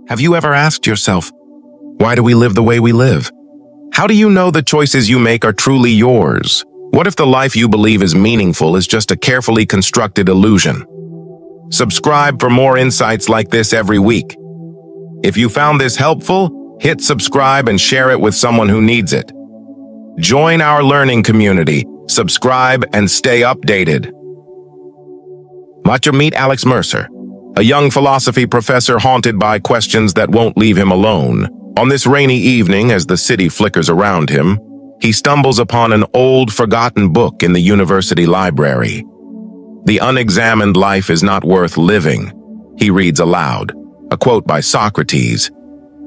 Have you ever asked yourself, why do we live the way we live? How do you know the choices you make are truly yours? What if the life you believe is meaningful is just a carefully constructed illusion? Subscribe for more insights like this every week. If you found this helpful, hit subscribe and share it with someone who needs it. Join our learning community, subscribe, and stay updated. Meet Alex Mercer, a young philosophy professor haunted by questions that won't leave him alone. On this rainy evening, as the city flickers around him, he stumbles upon an old, forgotten book in the university library. "The unexamined life is not worth living," he reads aloud, a quote by Socrates.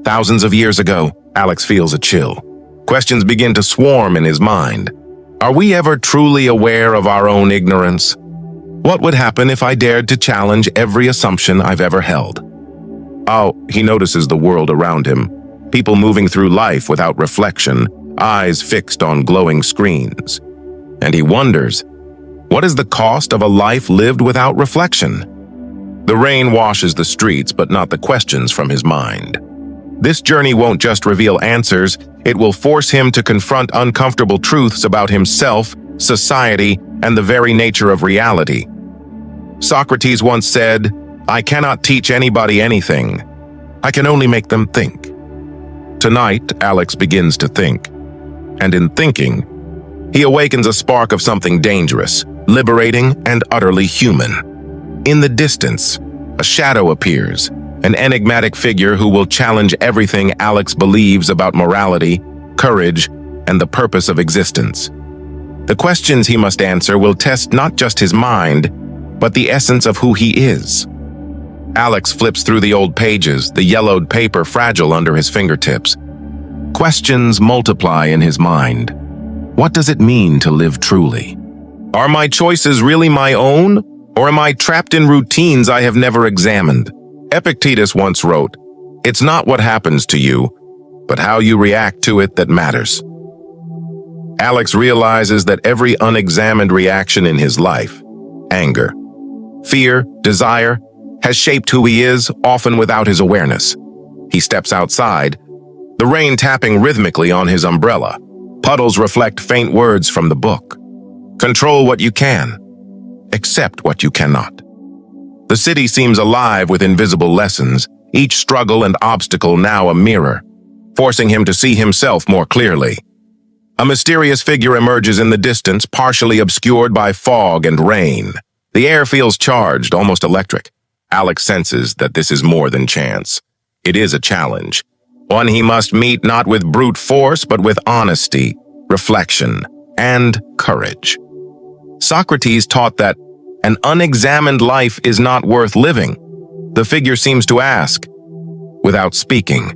Thousands of years ago, Alex feels a chill. Questions begin to swarm in his mind. Are we ever truly aware of our own ignorance? What would happen if I dared to challenge every assumption I've ever held? He notices the world around him. People moving through life without reflection, eyes fixed on glowing screens. And he wonders, what is the cost of a life lived without reflection? The rain washes the streets, but not the questions from his mind. This journey won't just reveal answers, it will force him to confront uncomfortable truths about himself, society, and the very nature of reality. Socrates once said, "I cannot teach anybody anything. I can only make them think." Tonight, Alex begins to think. And in thinking, he awakens a spark of something dangerous, liberating, and utterly human. In the distance, a shadow appears, an enigmatic figure who will challenge everything Alex believes about morality, courage, and the purpose of existence. The questions he must answer will test not just his mind, but the essence of who he is. Alex flips through the old pages, the yellowed paper fragile under his fingertips. Questions multiply in his mind. What does it mean to live truly? Are my choices really my own, or am I trapped in routines I have never examined? Epictetus once wrote, "It's not what happens to you, but how you react to it that matters." Alex realizes that every unexamined reaction in his life, anger, fear, desire, has shaped who he is, often without his awareness. He steps outside, the rain tapping rhythmically on his umbrella. Puddles reflect faint words from the book. Control what you can. Accept what you cannot. The city seems alive with invisible lessons, each struggle and obstacle now a mirror, forcing him to see himself more clearly. A mysterious figure emerges in the distance, partially obscured by fog and rain. The air feels charged, almost electric. Alex senses that this is more than chance. It is a challenge, one he must meet not with brute force, but with honesty, reflection, and courage. Socrates taught that an unexamined life is not worth living. The figure seems to ask, without speaking,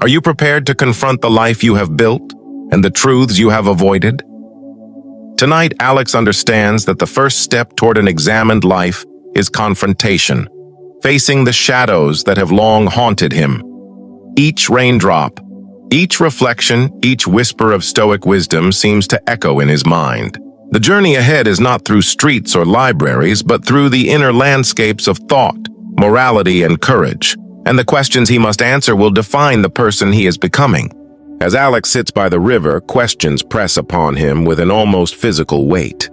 are you prepared to confront the life you have built and the truths you have avoided? Tonight, Alex understands that the first step toward an examined life is confrontation, facing the shadows that have long haunted him. Each raindrop, each reflection, each whisper of Stoic wisdom seems to echo in his mind. The journey ahead is not through streets or libraries, but through the inner landscapes of thought, morality, and courage. And the questions he must answer will define the person he is becoming. As Alex sits by the river, questions press upon him with an almost physical weight.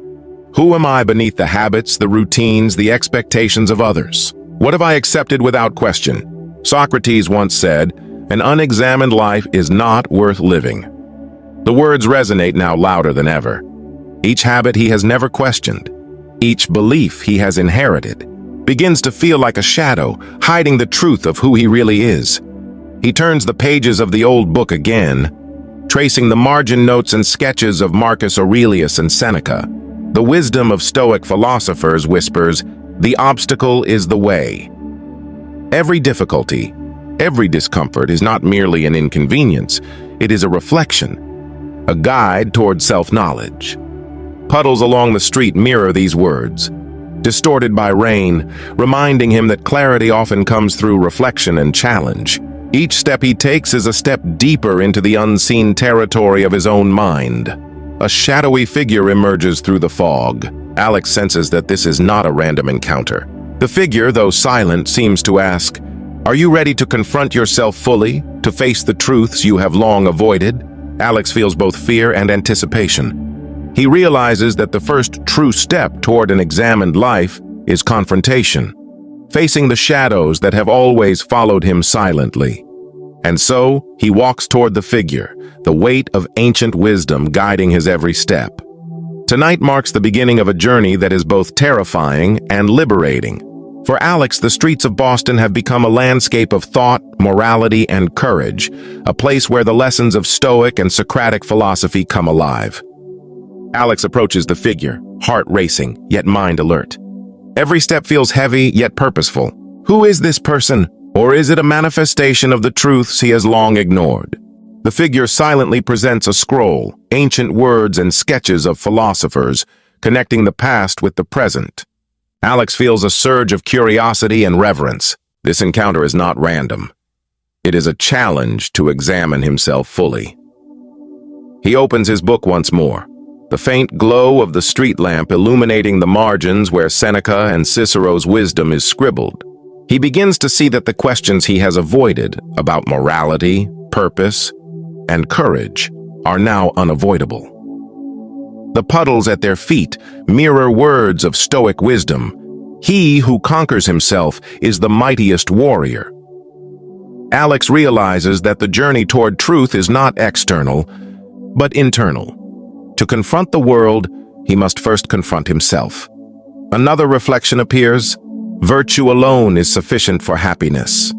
Who am I beneath the habits, the routines, the expectations of others? What have I accepted without question? Socrates once said, "An unexamined life is not worth living." The words resonate now louder than ever. Each habit he has never questioned, each belief he has inherited, begins to feel like a shadow, hiding the truth of who he really is. He turns the pages of the old book again, tracing the margin notes and sketches of Marcus Aurelius and Seneca. The wisdom of Stoic philosophers whispers, "The obstacle is the way." Every difficulty, every discomfort is not merely an inconvenience, it is a reflection, a guide toward self-knowledge. Puddles along the street mirror these words, distorted by rain, reminding him that clarity often comes through reflection and challenge. Each step he takes is a step deeper into the unseen territory of his own mind. A shadowy figure emerges through the fog. Alex senses that this is not a random encounter. The figure, though silent, seems to ask, Are you ready to confront yourself fully, to face the truths you have long avoided? Alex feels both fear and anticipation. He realizes that the first true step toward an examined life is confrontation, facing the shadows that have always followed him silently. And so, he walks toward the figure, the weight of ancient wisdom guiding his every step. Tonight marks the beginning of a journey that is both terrifying and liberating. For Alex, the streets of Boston have become a landscape of thought, morality, and courage, a place where the lessons of Stoic and Socratic philosophy come alive. Alex approaches the figure, heart racing, yet mind alert. Every step feels heavy, yet purposeful. Who is this person? Or is it a manifestation of the truths he has long ignored? The figure silently presents a scroll, ancient words and sketches of philosophers, connecting the past with the present. Alex feels a surge of curiosity and reverence. This encounter is not random. It is a challenge to examine himself fully. He opens his book once more, the faint glow of the street lamp illuminating the margins where Seneca and Cicero's wisdom is scribbled. He begins to see that the questions he has avoided about morality, purpose, and courage are now unavoidable. The puddles at their feet mirror words of Stoic wisdom. He who conquers himself is the mightiest warrior. Alex realizes that the journey toward truth is not external, but internal. To confront the world, he must first confront himself. Another reflection appears. Virtue alone is sufficient for happiness.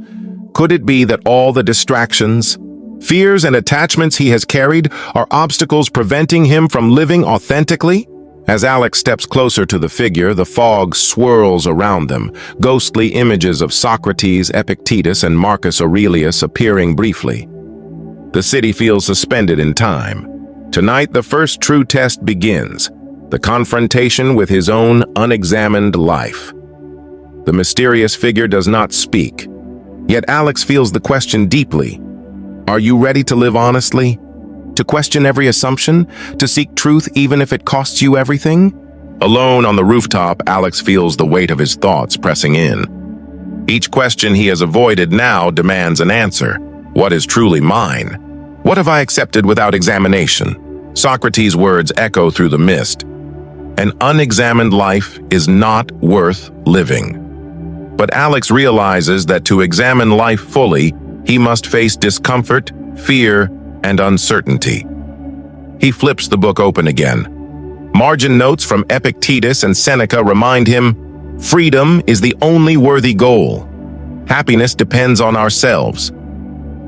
Could it be that all the distractions, fears, and attachments he has carried are obstacles preventing him from living authentically? As Alex steps closer to the figure, the fog swirls around them, ghostly images of Socrates, Epictetus, and Marcus Aurelius appearing briefly. The city feels suspended in time. Tonight, the first true test begins, the confrontation with his own unexamined life. The mysterious figure does not speak, yet Alex feels the question deeply. Are you ready to live honestly? To question every assumption? To seek truth even if it costs you everything? Alone on the rooftop, Alex feels the weight of his thoughts pressing in. Each question he has avoided now demands an answer. What is truly mine? What have I accepted without examination? Socrates' words echo through the mist. An unexamined life is not worth living. But Alex realizes that to examine life fully, he must face discomfort, fear, and uncertainty. He flips the book open again. Margin notes from Epictetus and Seneca remind him, freedom is the only worthy goal. Happiness depends on ourselves.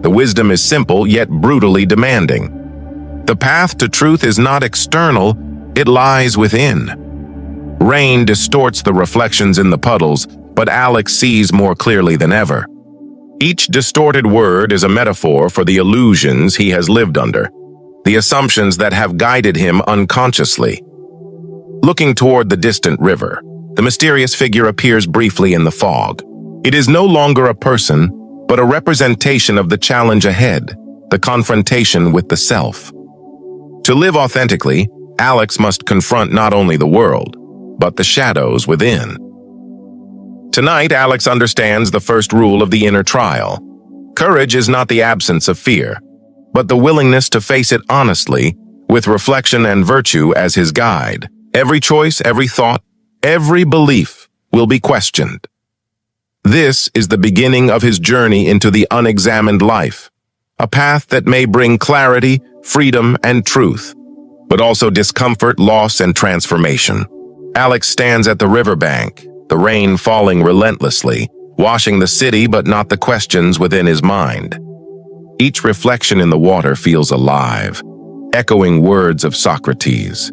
The wisdom is simple yet brutally demanding. The path to truth is not external, it lies within. Rain distorts the reflections in the puddles, but Alex sees more clearly than ever. Each distorted word is a metaphor for the illusions he has lived under, the assumptions that have guided him unconsciously. Looking toward the distant river, the mysterious figure appears briefly in the fog. It is no longer a person, but a representation of the challenge ahead, the confrontation with the self. To live authentically, Alex must confront not only the world, but the shadows within. Tonight, Alex understands the first rule of the inner trial. Courage is not the absence of fear, but the willingness to face it honestly, with reflection and virtue as his guide. Every choice, every thought, every belief will be questioned. This is the beginning of his journey into the unexamined life, a path that may bring clarity, freedom, and truth, but also discomfort, loss, and transformation. Alex stands at the riverbank, the rain falling relentlessly, washing the city but not the questions within his mind. Each reflection in the water feels alive, echoing words of Socrates.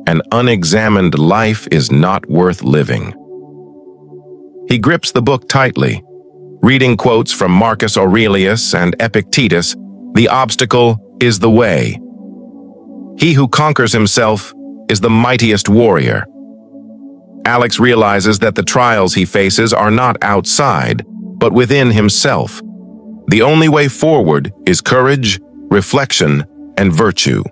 An unexamined life is not worth living. He grips the book tightly, reading quotes from Marcus Aurelius and Epictetus. The obstacle is the way. He who conquers himself is the mightiest warrior. Alex realizes that the trials he faces are not outside, but within himself. The only way forward is courage, reflection, and virtue.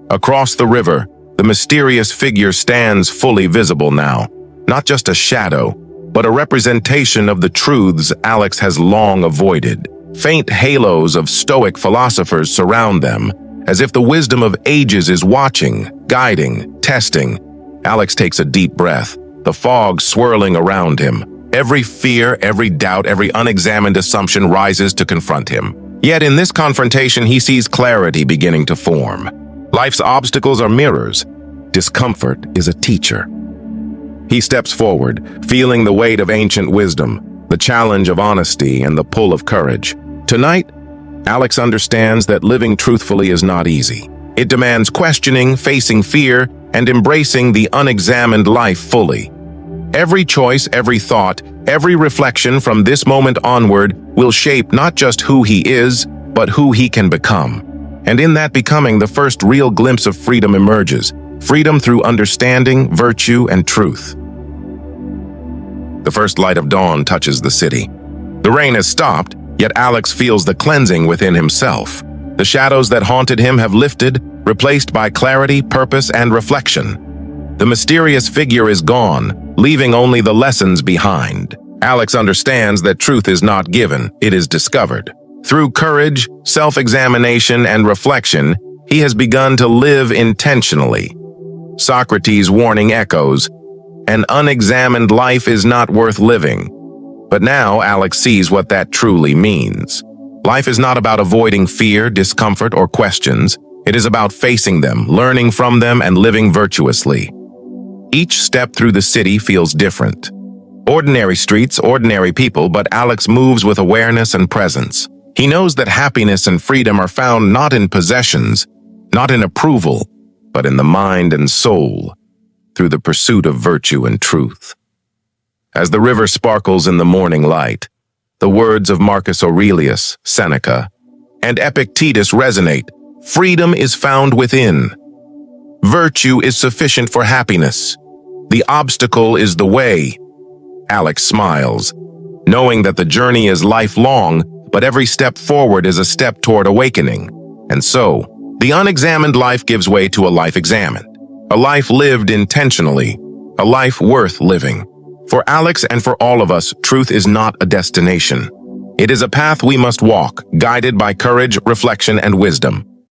Across the river, the mysterious figure stands fully visible now, not just a shadow, but a representation of the truths Alex has long avoided. Faint halos of Stoic philosophers surround them, as if the wisdom of ages is watching, guiding, testing. Alex takes a deep breath, the fog swirling around him. Every fear, every doubt, every unexamined assumption rises to confront him. Yet in this confrontation, he sees clarity beginning to form. Life's obstacles are mirrors. Discomfort is a teacher. He steps forward, feeling the weight of ancient wisdom, the challenge of honesty, and the pull of courage. Tonight, Alex understands that living truthfully is not easy. It demands questioning, facing fear, and embracing the unexamined life fully. Every choice, every thought, every reflection from this moment onward will shape not just who he is, but who he can become. And in that becoming, the first real glimpse of freedom emerges. Freedom through understanding, virtue, and truth. The first light of dawn touches the city. The rain has stopped, yet Alex feels the cleansing within himself. The shadows that haunted him have lifted, replaced by clarity, purpose, and reflection. The mysterious figure is gone, leaving only the lessons behind. Alex understands that truth is not given, it is discovered. Through courage, self-examination, and reflection, he has begun to live intentionally. Socrates' warning echoes, "An unexamined life is not worth living." But now Alex sees what that truly means. Life is not about avoiding fear, discomfort, or questions. It is about facing them, learning from them, and living virtuously. Each step through the city feels different. Ordinary streets, ordinary people, but Alex moves with awareness and presence. He knows that happiness and freedom are found not in possessions, not in approval, but in the mind and soul, through the pursuit of virtue and truth. As the river sparkles in the morning light, the words of Marcus Aurelius, Seneca, and Epictetus resonate. Freedom is found within. Virtue is sufficient for happiness. The obstacle is the way. Alex smiles, knowing that the journey is lifelong, but every step forward is a step toward awakening. And so, the unexamined life gives way to a life examined. A life lived intentionally. A life worth living. For Alex and for all of us, truth is not a destination. It is a path we must walk, guided by courage, reflection, and wisdom.